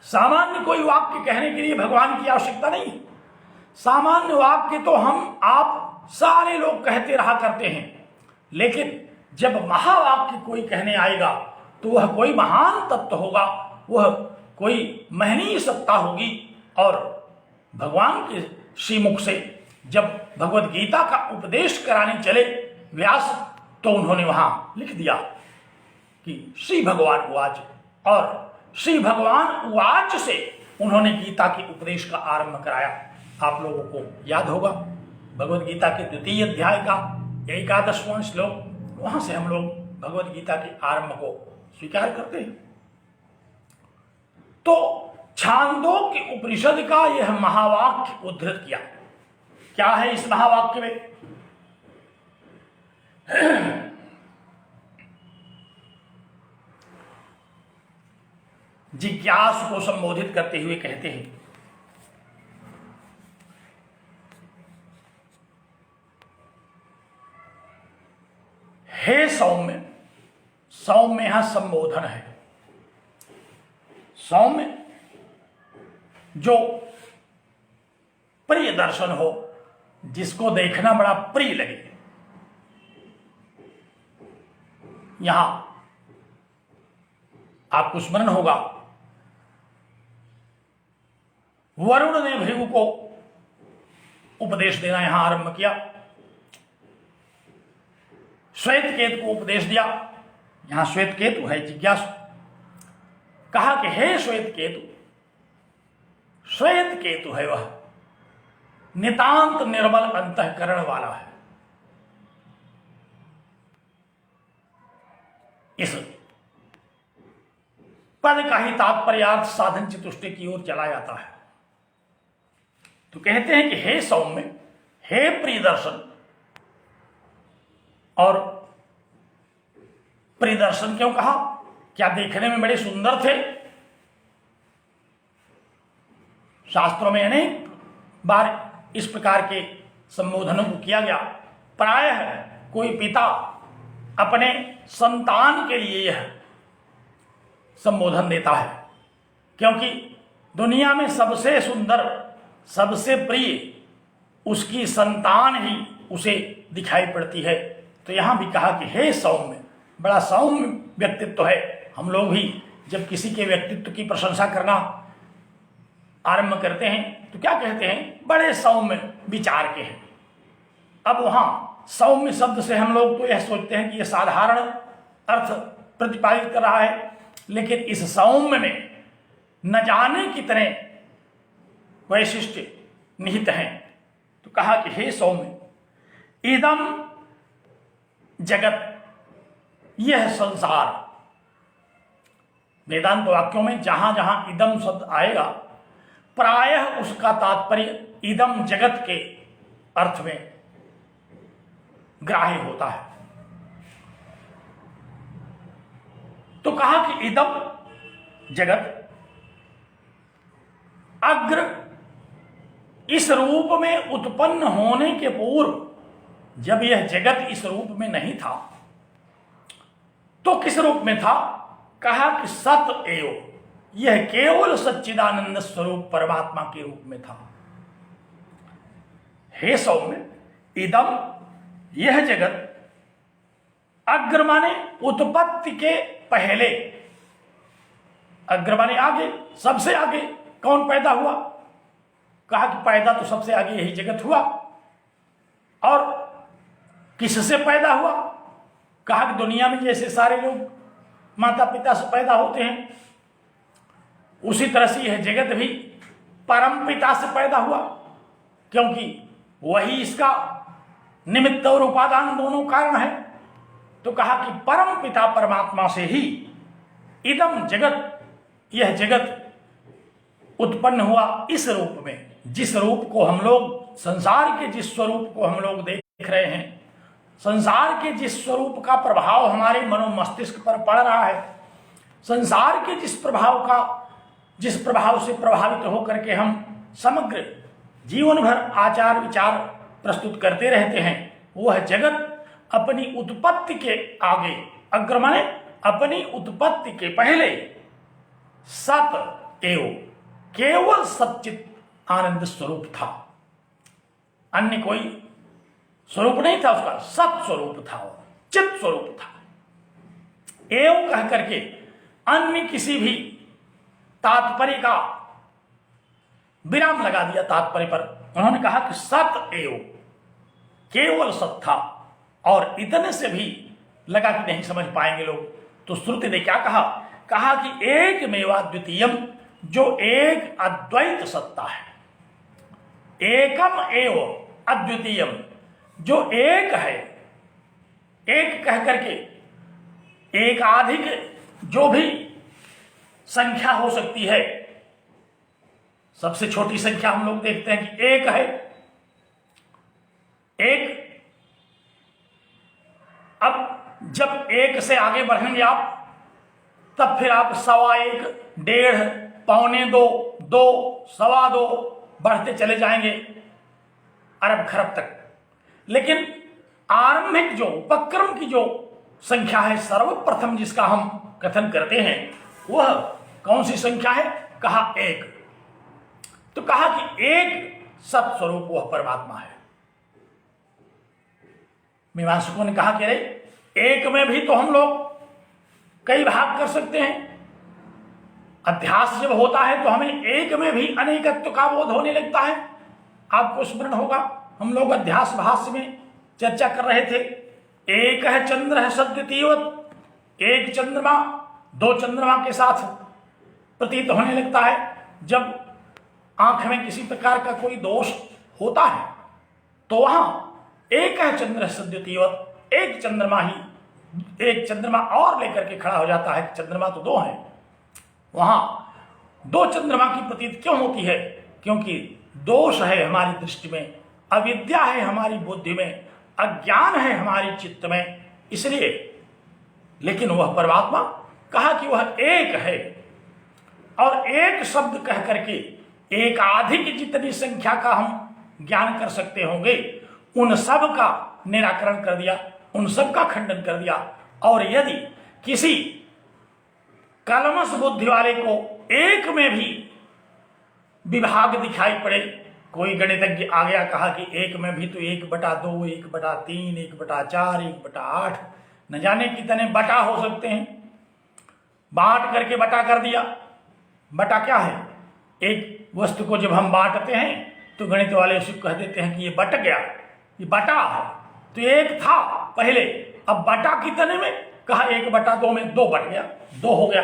सामान्य कोई वाक्य कहने के लिए भगवान की आवश्यकता नहीं। सामान्य वाक्य तो हम आप सारे लोग कहते रहा करते हैं, लेकिन जब महावाक्य कोई कहने आएगा तो वह कोई महान तत्व होगा, वह कोई महनीय सत्ता होगी। और भगवान के श्रीमुख से जब भगवद गीता का उपदेश कराने चले व्यास, तो उन्होंने वहां लिख दिया कि श्री भगवान उवाच, और श्री भगवान उवाच से उन्होंने गीता के उपदेश का आरंभ कराया। आप लोगों को याद होगा भगवद गीता के द्वितीय अध्याय का 11वां श्लोक, वहां से हम लोग भगवद गीता के आरंभ को स्वीकार करते हैं। तो छांदोग्य उपनिषद का यह महावाक्य उद्धृत किया। क्या है इस महावाक्य में? जिज्ञासु को संबोधित करते हुए कहते हैं, हे सौम्य। सौम्य यहां संबोधन है। सौम्य जो प्रिय दर्शन हो, जिसको देखना बड़ा प्रिय लगे। यहां आपको स्मरण होगा वरुण ने भृगु को उपदेश देना यहां आरंभ किया, श्वेत केतु को उपदेश दिया। यहां श्वेत केतु है जिज्ञासु। कहा कि हे श्वेत केतु, श्वेत केतु है वह नितांत निर्मल अंतःकरण वाला है। इस पद का ही तात्पर्यार्थ साधन चतुष्टय की ओर चला जाता है। तो कहते हैं कि हे सौम्य, हे प्रियदर्शन, और प्रियदर्शन क्यों कहा? क्या देखने में बड़े सुंदर थे? शास्त्रों में अनेक बार इस प्रकार के संबोधनों को किया गया। प्रायः कोई पिता अपने संतान के लिए यह संबोधन देता है, क्योंकि दुनिया में सबसे सुंदर, सबसे प्रिय उसकी संतान ही उसे दिखाई पड़ती है। तो यहां भी कहा कि हे सौम्य, बड़ा सौम्य व्यक्तित्व है। हम लोग भी जब किसी के व्यक्तित्व की प्रशंसा करना आरंभ करते हैं तो क्या कहते हैं? बड़े सौम्य विचार के हैं। अब वहां सौम्य शब्द से हम लोग तो यह सोचते हैं कि यह साधारण अर्थ प्रतिपादित कर रहा है, लेकिन इस सौम्य में न जाने कितने वैशिष्ट निहित हैं। तो कहा कि हे सौम्य, इदम जगत, यह संसार। वेदांत वाक्यों में जहां जहां इदम शब्द आएगा प्रायः उसका तात्पर्य इदम जगत के अर्थ में ग्राह्य होता है। तो कहा कि इदम जगत अग्र, इस रूप में उत्पन्न होने के पूर्व जब यह जगत इस रूप में नहीं था तो किस रूप में था? कहा कि सत एव, यह केवल सच्चिदानंद स्वरूप परमात्मा के रूप में था। हे सौम्य, इदम, यह जगत, अग्र माने उत्पत्ति के पहले, अग्र माने आगे, सबसे आगे। कौन पैदा हुआ? कहा कि पैदा तो सबसे आगे यही जगत हुआ। और किससे पैदा हुआ? कहा कि दुनिया में जैसे सारे लोग माता पिता से पैदा होते हैं, उसी तरह से यह जगत भी परम पिता से पैदा हुआ, क्योंकि वही इसका निमित्त और उपादान दोनों कारण है। तो कहा कि परम पिता परमात्मा से ही इदम जगत, यह जगत उत्पन्न हुआ इस रूप में, जिस रूप को हम लोग, संसार के जिस स्वरूप को हम लोग देख रहे हैं, संसार के जिस स्वरूप का प्रभाव हमारे मनोमस्तिष्क पर पड़ रहा है, संसार के जिस प्रभाव से प्रभावित होकर के हम समग्र जीवन भर आचार विचार प्रस्तुत करते रहते हैं, वह जगत अपनी उत्पत्ति के आगे, अग्र माने अपनी उत्पत्ति के पहले, सत एव, केवल सच्चित आनंद स्वरूप था। अन्य कोई स्वरूप नहीं था उसका, सत स्वरूप था, चित स्वरूप था। एव कह करके अन्य किसी भी तात्पर्य का विराम लगा दिया तात्पर्य पर। उन्होंने कहा कि सत एव, केवल सत था, और इतने से भी लगा कि नहीं समझ पाएंगे लोग। तो श्रुति ने क्या कहा? कहा कि एक मेवा द्वितीयम, जो एक अद्वैत सत्ता है, एकम एव अद्वितीयम, जो एक है, एक कह करके एकाधिक जो भी संख्या हो सकती है, सबसे छोटी संख्या हम लोग देखते हैं कि एक है, एक। अब जब एक से आगे बढ़ेंगे आप, तब फिर आप सवा एक, डेढ़, पौने दो, दो, सवा दो बढ़ते चले जाएंगे अरब खरब तक। लेकिन आरंभिक जो उपक्रम की जो संख्या है, सर्वप्रथम जिसका हम कथन करते हैं, वह कौन सी संख्या है? कहा एक। तो कहा कि एक सत्स्वरूप वह परमात्मा है। मीमांसकों ने कहा कि अरे, एक में भी तो हम लोग कई भाग कर सकते हैं। अध्यास जब होता है तो हमें एक में भी अनेकत्व का बोध होने लगता है। आपको स्मरण होगा, हम लोग अध्यास भाष्य में चर्चा कर रहे थे, एक है चंद्र है सद्द्वितीयवत्, एक चंद्रमा दो चंद्रमा के साथ प्रतीत होने लगता है। जब आंख में किसी प्रकार का कोई दोष होता है तो वहां एक है चंद्र सद्द्वितीयवत्, एक चंद्रमा ही एक चंद्रमा और लेकर के खड़ा हो जाता है, चंद्रमा तो दो हैं, वहां दो चंद्रमा की प्रतीत क्यों होती है? क्योंकि दोष है हमारी दृष्टि में, अविद्या है हमारी बुद्धि में, अज्ञान है हमारी चित्त में, इसलिए। लेकिन वह परमात्मा कहा कि वह एक है, और एक शब्द कह करके एकाधिक जितनी संख्या का हम ज्ञान कर सकते होंगे उन सब का निराकरण कर दिया, उन सब का खंडन कर दिया। और यदि किसी कलमश बुद्धि वाले को एक में भी विभाग दिखाई पड़े, कोई गणितज्ञ आ गया कहा कि एक में भी तो 1/2, 1/3, 1/4, 1/8 न जाने कितने बटा हो सकते हैं, बांट करके बटा कर दिया। बटा क्या है? एक वस्तु को जब हम बांटते हैं तो गणित वाले उसे कह देते हैं कि ये बट गया, ये बटा है। तो एक था पहले, अब बटा कितने में? कहा 1/2 में 2 बट गया, 2 हो गया।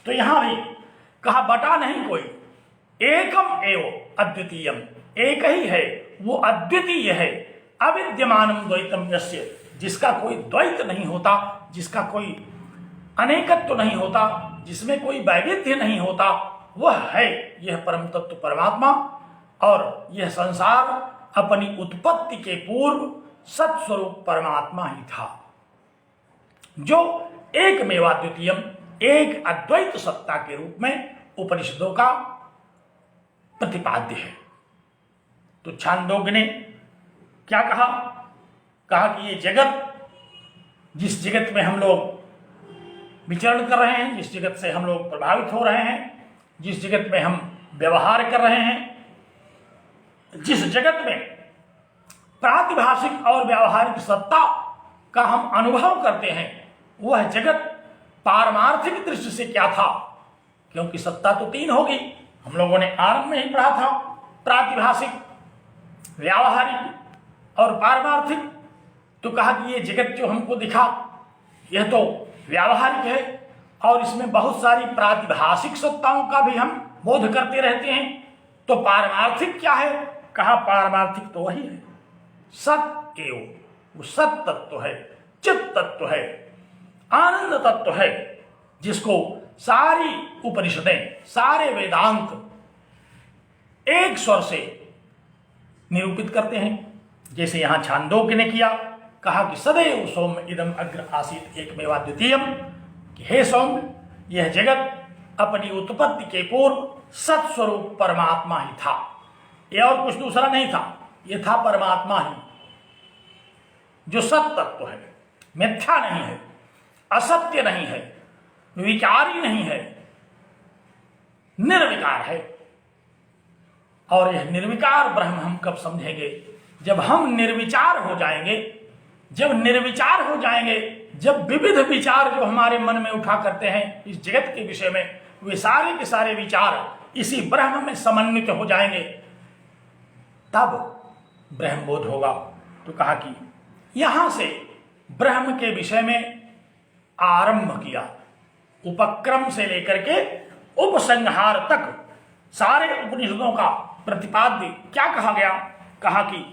तो यहां भी कहा बटा नहीं कोई, एकम एव अद्वितीयम, एक ही है, वो अद्वितीय है। अविद्यमानम द्वैतम यस्य, जिसका कोई द्वैत नहीं होता, जिसका कोई अनेकत्व नहीं होता, जिसमें कोई वैविध्य नहीं होता, वह है यह परम तत्व परमात्मा। और यह संसार अपनी उत्पत्ति के पूर्व सत्स्वरूप परमात्मा ही था, जो एकमेवाद्वितीयम, एक अद्वैत सत्ता के रूप में उपनिषदों का प्रतिपाद्य है। तो छांदोग्य ने क्या कहा? कहा कि ये जगत, जिस जगत में हम लोग विचरण कर रहे हैं, जिस जगत से हम लोग प्रभावित हो रहे हैं, जिस जगत में हम व्यवहार कर रहे हैं, जिस जगत में प्रातिभाषिक और व्यावहारिक सत्ता का हम अनुभव करते हैं, वह जगत पारमार्थिक दृष्टि से क्या था? क्योंकि सत्ता तो 3 होगी, हम लोगों ने आरंभ में ही पढ़ा था, प्रातिभाषिक, व्यावहारिक और पारमार्थिक। तो कहा कि ये जगत जो हमको दिखा यह तो व्यावहारिक है, और इसमें बहुत सारी प्रातिभाषिक सत्ताओं का भी हम बोध करते रहते हैं। तो पारमार्थिक क्या है? कहा पारमार्थिक तो वही है, सत एव, वो सत तत्व है, चित तत्व है, आनंद तत्व है, जिसको सारी उपनिषदें, सारे वेदांत एक स्वर से निरूपित करते हैं। जैसे यहां छांदोग्य ने किया, कहा कि सदैव सौम्य इदम अग्र आसीत एकमेवाद्वितीयम, कि हे सौम्य, यह जगत अपनी उत्पत्ति के पूर्व सत्स्वरूप परमात्मा ही था, यह और कुछ दूसरा नहीं था, यह था परमात्मा ही, जो सत तत्व है, मिथ्या नहीं है, असत्य नहीं है, विकारी नहीं है, निर्विकार है। और यह निर्विकार ब्रह्म हम कब समझेंगे? जब हम निर्विचार हो जाएंगे, जब निर्विचार हो जाएंगे, जब विविध विचार जो हमारे मन में उठा करते हैं इस जगत के विषय में, वे सारे के सारे विचार इसी ब्रह्म में समन्वित हो जाएंगे, तब ब्रह्मबोध होगा। तो कहा कि यहां से ब्रह्म के विषय में आरंभ किया, उपक्रम से लेकर के उपसंहार तक सारे उपनिषदों का प्रतिपाद्य क्या कहा गया? कहा कि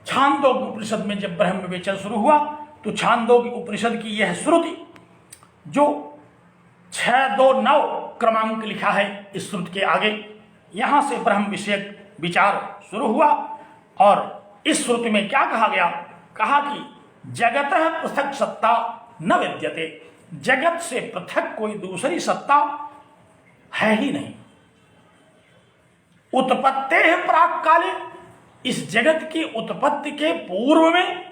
छांदोग्य उपनिषद में जब ब्रह्म विवेचन शुरू हुआ तो छांदोग्य उपनिषद की यह श्रुति जो 629 क्रमांक लिखा है इस श्रुति के आगे, यहां से ब्रह्म विषयक विचार शुरू हुआ। और इस श्रुति में क्या कहा गया? कहा कि जगतः पृथक सत्ता न विद्यते, जगत से पृथक कोई दूसरी सत्ता है ही नहीं। उत्पत्ते प्राक काले, इस जगत की उत्पत्ति के पूर्व में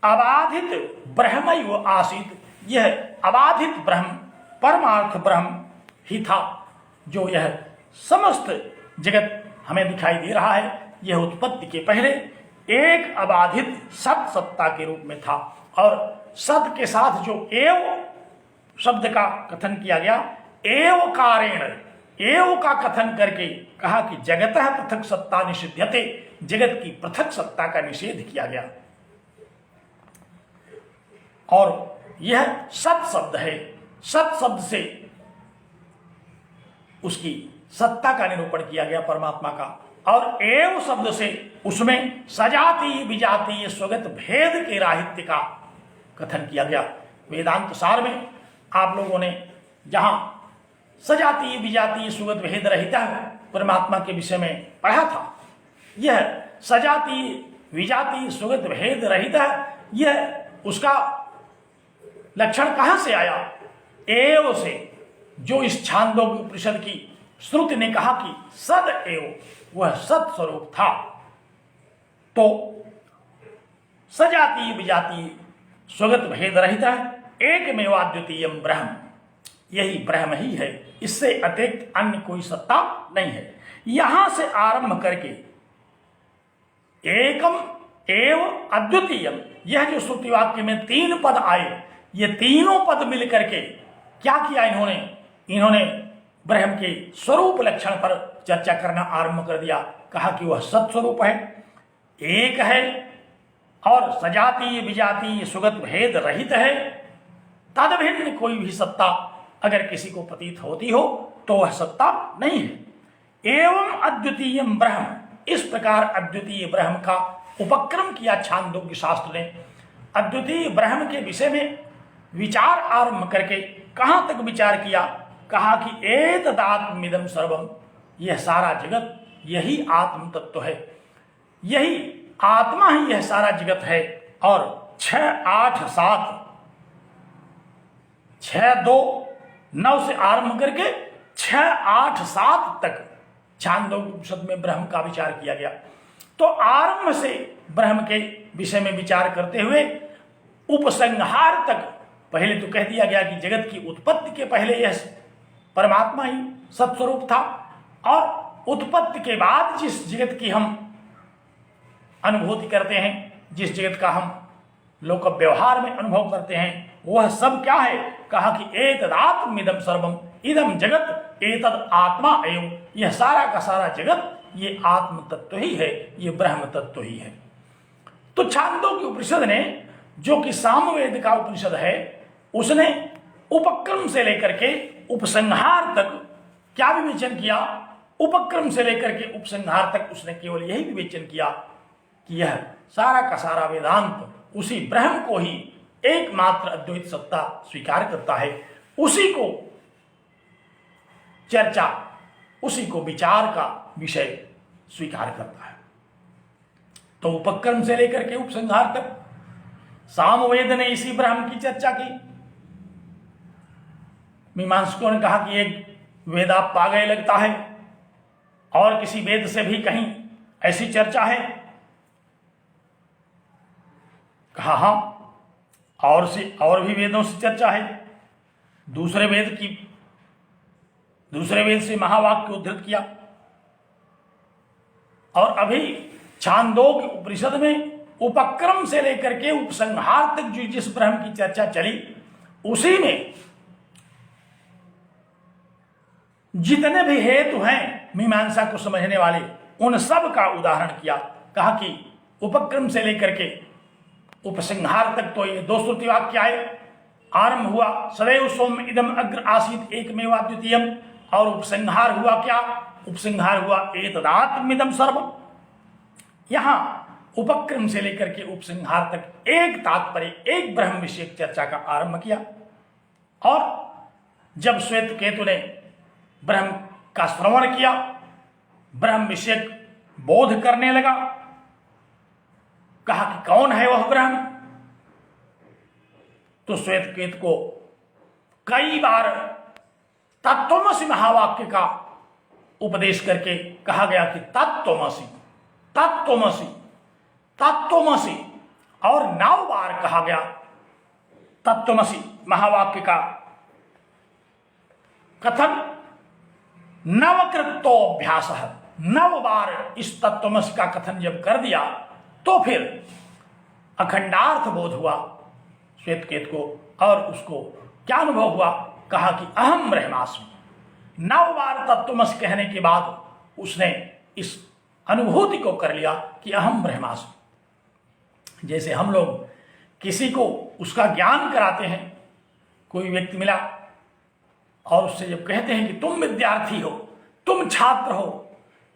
अबाधित ब्रह्मैव आसीत, यह अबाधित ब्रह्म, परमार्थ ब्रह्म ही था, जो यह समस्त जगत हमें दिखाई दे रहा है। यह उत्पत्ति के पहले एक अबाधित सत सत्ता के रूप में था। और सत के साथ जो एव शब्द का कथन किया गया, एव कारेण, एव का कथन करके कहा कि जगतः पृथक सत्ता निषिध्यते, जगत की पृथक सत्ता का निषेध किया गया। और यह सत शब्द है, सत शब्द से उसकी सत्ता का निरूपण किया गया परमात्मा का। और एव शब्द से उसमें सजातीय विजातीय स्वगत भेद के राहित्य का कथन किया गया। वेदांत सार में आप लोगों ने जहाँ सजातीय विजातीय सुगत भेद रहता है परमात्मा के विषय में पढ़ा था। यह सजातीय विजातीय सुगत भेद रहित है, यह उसका लक्षण कहाँ से आया? एव से, जो इस छांदोग्य उपनिषद की श्रुति ने कहा कि सद एव, वह सत स्वरूप था। तो सजातीय विजातीय स्वगत भेद रहित है, एकमेवाद्वितीय ब्रह्म, यही ब्रह्म ही है, इससे अतिरिक्त अन्य कोई सत्ता नहीं है। यहां से आरंभ करके एकम एव अद्वितीयम, यह जो श्रुति वाक्य में 3 पद आए, ये तीनों पद मिल करके क्या किया इन्होंने ब्रह्म के स्वरूप लक्षण पर चर्चा करना आरंभ कर दिया। कहा कि वह सत्स्वरूप है, एक है और सजातीय विजातीय सुगत भेद रहित है। तद भिन्न कोई भी सत्ता अगर किसी को प्रतीत होती हो तो वह सत्ता नहीं है। एवं अद्वितीय ब्रह्म, इस प्रकार अद्वितीय ब्रह्म का उपक्रम किया छांदोग्य शास्त्र ने। अद्वितीय ब्रह्म के विषय में विचार आरंभ करके कहां तक विचार किया? कहा कि एतदात्मिदं सर्वम, यह सारा जगत यही आत्म तत्व है, यही आत्मा ही यह सारा जगत है। और 6, 8, 7, 6, 2, 9 से आरंभ करके 6, 8, 7 तक छांदोग्य उपनिषद में ब्रह्म का विचार किया गया। तो आरंभ से ब्रह्म के विषय में विचार करते हुए उपसंहार तक पहले तो कह दिया गया कि जगत की उत्पत्ति के पहले यह परमात्मा ही सत्स्वरूप था, और उत्पत्ति के बाद जिस जगत की हम अनुभूति करते हैं, जिस जगत का हम लोक व्यवहार में अनुभव करते हैं, वह सब क्या है? कहा कि एतदात्मिदं सर्वम, इदम जगत एतद आत्मा एव, यह सारा का सारा जगत ये आत्म तत्व ही है, ये ब्रह्म तत्व ही है। तो छांदोग्य उपनिषद ने, जो कि सामवेद का उपनिषद है, उसने उपक्रम से लेकर के उपसंहार तक क्या विवेचन किया? उपक्रम से लेकर के उपसंहार तक उसने केवल यही विवेचन किया कि यह सारा का सारा वेदांत उसी ब्रह्म को ही एकमात्र अद्वैत सत्ता स्वीकार करता है, उसी को चर्चा, उसी को विचार का विषय स्वीकार करता है। तो उपक्रम से लेकर के उपसंहार तक सामवेद ने इसी ब्रह्म की चर्चा की। मीमांसकों ने कहा कि एक वेद आप पा गए लगता है, और किसी वेद से भी कहीं ऐसी चर्चा है? कहा हाँ, और भी वेदों से चर्चा है। दूसरे वेद से महावाक्य उद्धृत किया, और अभी छांदोग्य उपनिषद में उपक्रम से लेकर के उपसंहार तक जो जिस ब्रह्म की चर्चा चली, उसी में जितने भी हेतु हैं मीमांसा को समझने वाले, उन सब का उदाहरण किया। कहा कि उपक्रम से लेकर के उपसंहार तक तो ये 2 श्रुति वाक्य आए। आरंभ हुआ सदैव सौम्य इदम अग्र आसीत एकमेवाद्वितीयम, और उपसंहार हुआ क्या? उपसंहार हुआ एतदात्मिदं सर्वम। यहां उपक्रम से लेकर के उपसंहार तक एक तात्पर्य, एक ब्रह्म विषयक चर्चा का आरंभ किया। और जब श्वेत केतु ने ब्रह्म का श्रवण किया, ब्रह्म विषयक बोध करने लगा, कहा कि कौन है वह ब्रह्म? तो श्वेत केतु को कई बार तत्त्वमसि महावाक्य का उपदेश करके कहा गया कि तत्त्वमसि, तत्त्वमसि, तत्त्वमसि, और 9 बार कहा गया तत्त्वमसि महावाक्य का कथन। नवकृतोऽभ्यास, 9 बार इस तत्त्वमसि का कथन जब कर दिया, तो फिर अखंडार्थ बोध हुआ श्वेत केतु को, और उसको क्या अनुभव हुआ? कहा कि अहम ब्रह्मास्मि। 9 बार तत्त्वमसि कहने के बाद उसने इस अनुभूति को कर लिया कि अहम ब्रह्मास्मि। जैसे हम लोग किसी को उसका ज्ञान कराते हैं, कोई व्यक्ति मिला और उससे जब कहते हैं कि तुम विद्यार्थी हो, तुम छात्र हो,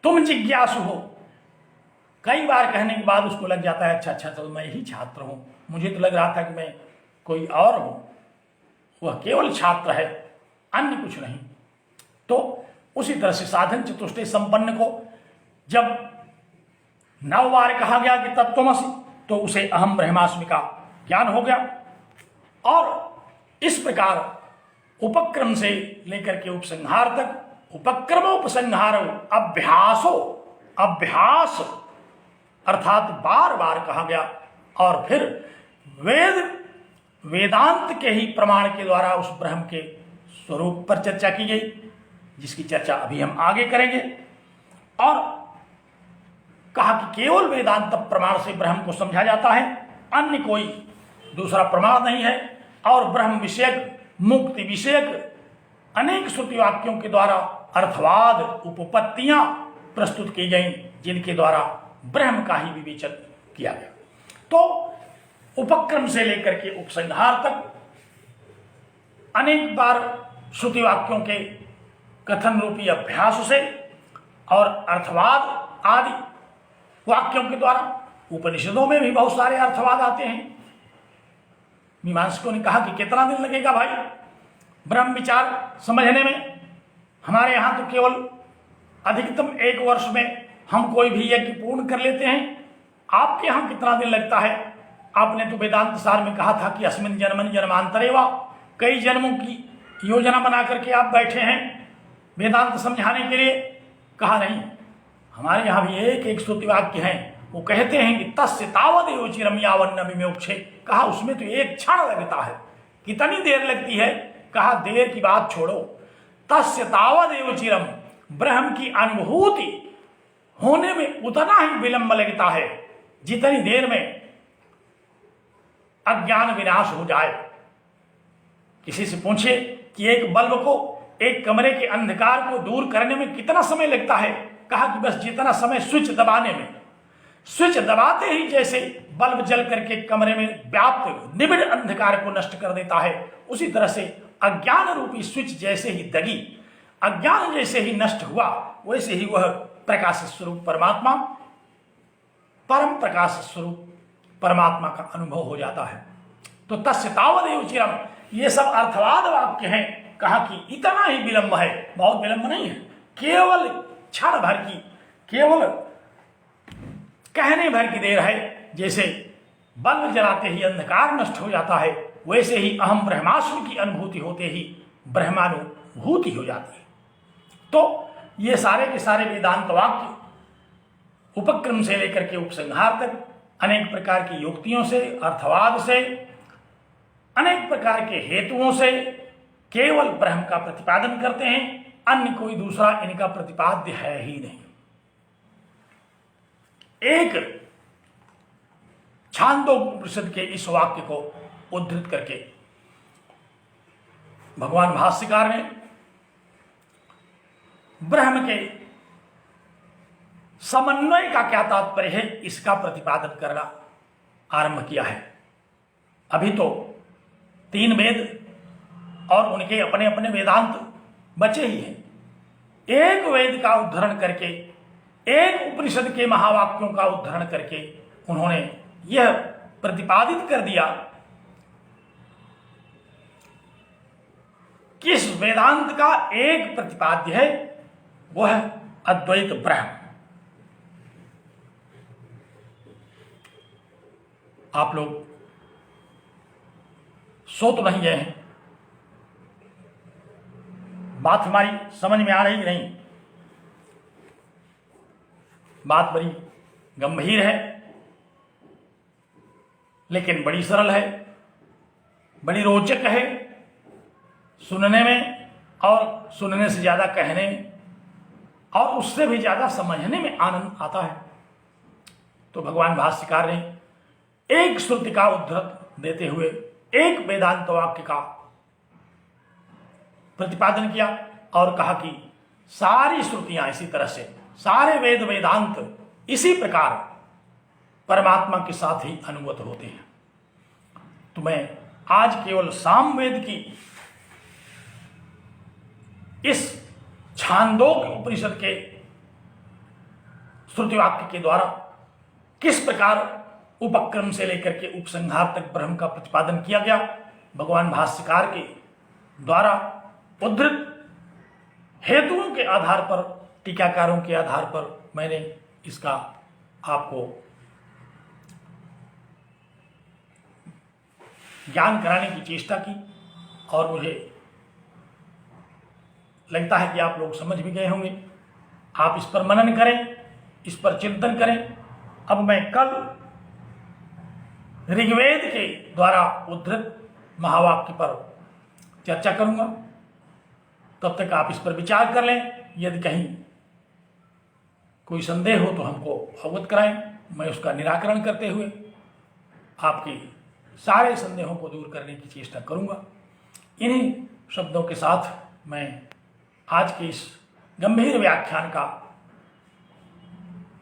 तुम जिज्ञासु हो, कई बार कहने के बाद उसको लग जाता है अच्छा तो मैं ही छात्र हूं, मुझे तो लग रहा था कि मैं कोई और हूं। वह केवल छात्र है, अन्य कुछ नहीं। तो उसी तरह से साधन चतुष्टय संपन्न को जब 9 बार कहा गया कि तत्त्वमसि, तो उसे अहम ब्रह्मास्मि का ज्ञान हो गया। और इस प्रकार उपक्रम से लेकर के उपसंहार तक, उपक्रमोपसंहार अभ्यास अर्थात बार बार कहा गया। और फिर वेदांत के ही प्रमाण के द्वारा उस ब्रह्म के स्वरूप पर चर्चा की गई, जिसकी चर्चा अभी हम आगे करेंगे। और कहा कि केवल वेदांत प्रमाण से ब्रह्म को समझा जाता है, अन्य कोई दूसरा प्रमाण नहीं है। और ब्रह्म विषयक, मुक्ति विषयक अनेक श्रुति वाक्यों के द्वारा अर्थवाद उपपत्तियां प्रस्तुत की गई, जिनके द्वारा ब्रह्म का ही विवेचन किया गया। तो उपक्रम से लेकर के उपसंहार तक अनेक बार श्रुति वाक्यों के कथन रूपी अभ्यास से और अर्थवाद आदि वाक्यों के द्वारा, उपनिषदों में भी बहुत सारे अर्थवाद आते हैं। मीमांसकों ने कहा कि कितना दिन लगेगा भाई ब्रह्म विचार समझने में? हमारे यहाँ तो केवल अधिकतम 1 वर्ष में हम कोई भी यज्ञ पूर्ण कर लेते हैं। आपके यहाँ कितना दिन लगता है? आपने तो वेदांत सार में कहा था कि अस्मिन जन्मनि जन्मांतरेवा, कई जन्मों की योजना बना करके आप बैठे हैं वेदांत समझाने के लिए। कहा नहीं, हमारे यहाँ भी एक एक श्रुति वाक्य हैं, वो कहते हैं कि तस्य तावदेव चिरम यावन्न विमोक्षे। कहा उसमें तो 1 क्षण लगता है। कितनी देर लगती है? कहा देर की बात छोड़ो, तस्य तावदेव चिरम, ब्रह्म की अनुभूति होने में उतना ही विलंब लगता है जितनी देर में अज्ञान विनाश हो जाए। किसी से पूछे कि एक बल्ब को, एक कमरे के अंधकार को दूर करने में कितना समय लगता है? कहा कि बस जितना समय स्विच दबाने में, स्विच दबाते ही जैसे बल्ब जल करके कमरे में व्याप्त निबिड़ अंधकार को नष्ट कर देता है, उसी तरह से अज्ञान रूपी स्विच जैसे ही दगी, अज्ञान जैसे ही नष्ट हुआ, वैसे ही वह प्रकाश स्वरूप परमात्मा, परम प्रकाश स्वरूप परमात्मा का अनुभव हो जाता है। तो तस्य तावदेव चिरम, ये सब अर्थवाद वाक्य हैं। कहा कि इतना ही विलंब है, बहुत विलंब नहीं है, केवल क्षण भर की, केवल कहने भर की देर है। जैसे बल्ब जलाते ही अंधकार नष्ट हो जाता है, वैसे ही अहम ब्रह्मास्मि की अनुभूति होते ही ब्रह्मानुभूति हो जाती है। तो ये सारे के सारे वेदांत वाक्य उपक्रम से लेकर के उपसंहार तक अनेक प्रकार की युक्तियों से, अर्थवाद से, अनेक प्रकार के हेतुओं से केवल ब्रह्म का प्रतिपादन करते हैं, अन्य कोई दूसरा इनका प्रतिपाद्य है ही नहीं। एक छांदोपनिषद के इस वाक्य को उद्धृत करके भगवान भाष्यकार ने ब्रह्म के समन्वय का क्या तात्पर्य है, इसका प्रतिपादन करना आरंभ किया है। अभी तो 3 वेद और उनके अपने अपने वेदांत बचे ही हैं। एक वेद का उद्धरण करके, एक उपनिषद के महावाक्यों का उद्धरण करके उन्होंने यह प्रतिपादित कर दिया कि इस वेदांत का एक प्रतिपाद्य है, वह अद्वैत ब्रह्म। आप लोग सो तो नहीं गए हैं? बात हमारी समझ में आ रही कि नहीं? बात बड़ी गंभीर है, लेकिन बड़ी सरल है, बड़ी रोचक है सुनने में, और सुनने से ज्यादा कहने और उससे भी ज्यादा समझने में आनंद आता है। तो भगवान भाष्यकार ने एक श्रुति का उद्धृत देते हुए एक वेदांत वाक्य का प्रतिपादन किया और कहा कि सारी श्रुतियां इसी तरह से, सारे वेद वेदांत इसी प्रकार परमात्मा के साथ ही अनुगत होते हैं। तो मैं आज केवल सामवेद की इस छांदोग्य उपनिषद के श्रुति वाक्य के द्वारा किस प्रकार उपक्रम से लेकर के उपसंहार तक ब्रह्म का प्रतिपादन किया गया, भगवान भाष्यकार के द्वारा उद्धृत हेतुओं के आधार पर, टीकाकारों के आधार पर मैंने इसका आपको ज्ञान कराने की चेष्टा की और मुझे लगता है कि आप लोग समझ भी गए होंगे। आप इस पर मनन करें, इस पर चिंतन करें। अब मैं कल ऋग्वेद के द्वारा उद्धृत महावाक्य पर चर्चा करूंगा। तब तक आप इस पर विचार कर लें। यदि कहीं कोई संदेह हो तो हमको अवगत कराएं। मैं उसका निराकरण करते हुए आपके सारे संदेहों को दूर करने की चेष्टा करूंगा। इन्हीं शब्दों के साथ मैं आज के इस गंभीर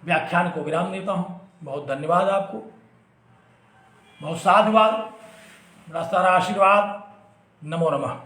व्याख्यान को विराम देता हूं। बहुत धन्यवाद आपको, बहुत साधुवाद, बड़ा सारा आशीर्वाद। नमो नमः।